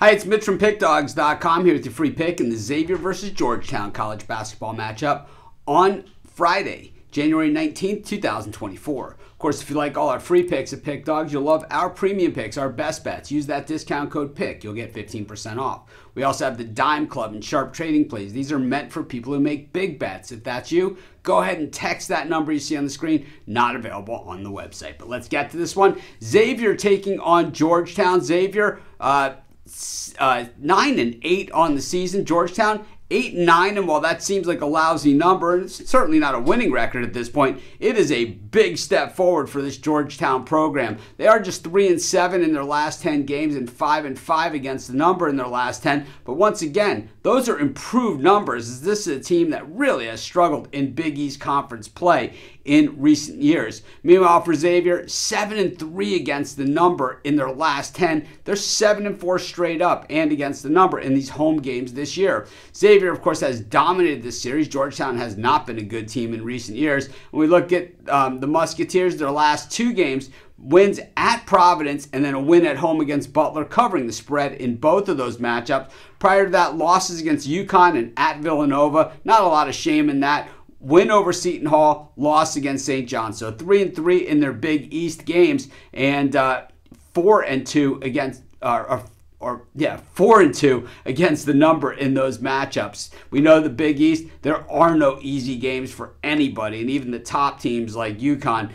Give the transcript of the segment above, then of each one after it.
Hi, it's Mitch from Pickdawgz.com here with your free pick in the Xavier versus Georgetown college basketball matchup on Friday, January 19th, 2024. Of course, if you like all our free picks at Pick Dawgz, you'll love our premium picks, our best bets. Use that discount code PICK. You'll get 15% off. We also have the Dime Club and Sharp Trading Plays. These are meant for people who make big bets. If that's you, go ahead and text that number you see on the screen. Not available on the website. But let's get to this one. Xavier taking on Georgetown. Xavier, 9-8 on the season. Georgetown 8-9, and while that seems like a lousy number, and it's certainly not a winning record at this point, it is a big step forward for this Georgetown program. They are just 3-7 in their last 10 games and 5-5 against the number in their last 10. But once again, those are improved numbers, as this is a team that really has struggled in Big East Conference play in recent years. Meanwhile, for Xavier, 7-3 against the number in their last 10. They're 7-4 straight up and against the number in these home games this year. Xavier, of course, has dominated this series. Georgetown has not been a good team in recent years. When we look at the Musketeers, their last two games, wins at Providence and then a win at home against Butler, covering the spread in both of those matchups. Prior to that, losses against UConn and at Villanova. Not a lot of shame in that. Win over Seton Hall, loss against St. John. So 3-3 in their Big East games, and 4-2 against 4-2 against the number in those matchups. We know the Big East, there are no easy games for anybody, and even the top teams like UConn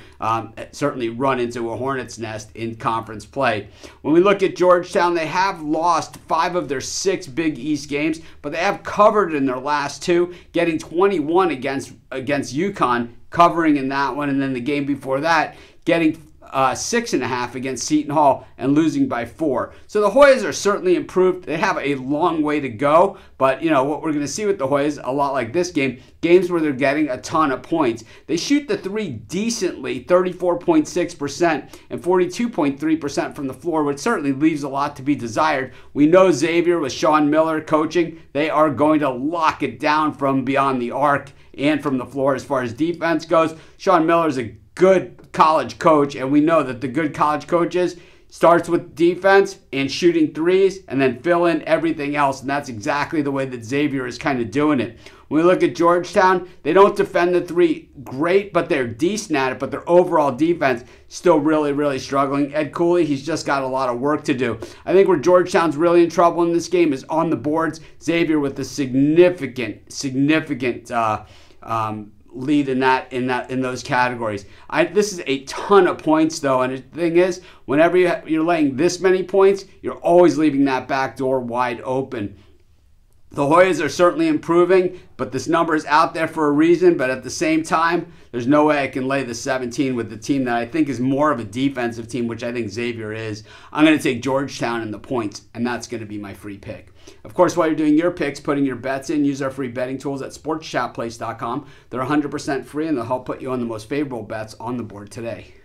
certainly run into a hornet's nest in conference play. When we look at Georgetown, they have lost 5 of their 6 Big East games, but they have covered in their last 2, getting 21 against UConn, covering in that one, and then the game before that, getting 6.5 against Seton Hall and losing by 4. So the Hoyas are certainly improved. They have a long way to go, but you know what we're going to see with the Hoyas, a lot like this game, games where they're getting a ton of points. They shoot the three decently, 34.6% and 42.3% from the floor, which certainly leaves a lot to be desired. We know Xavier with Sean Miller coaching, they are going to lock it down from beyond the arc and from the floor as far as defense goes. Sean Miller is a good college coach, and we know that the good college coaches starts with defense and shooting threes and then fill in everything else, and that's exactly the way that Xavier is kind of doing it. When we look at Georgetown, they don't defend the three great, but they're decent at it, but their overall defense still really struggling. Ed Cooley, he's just got a lot of work to do. I think where Georgetown's really in trouble in this game is on the boards. Xavier with a significant lead in those categories. This is a ton of points though, and the thing is, whenever you're laying this many points, you're always leaving that back door wide open. The Hoyas are certainly improving, but this number is out there for a reason. But at the same time, there's no way I can lay the 17 with the team that I think is more of a defensive team, which I think Xavier is. I'm going to take Georgetown in the points, and that's going to be my free pick. Of course, while you're doing your picks, putting your bets in, use our free betting tools at sportsshopplace.com. They're 100% free, and they'll help put you on the most favorable bets on the board today.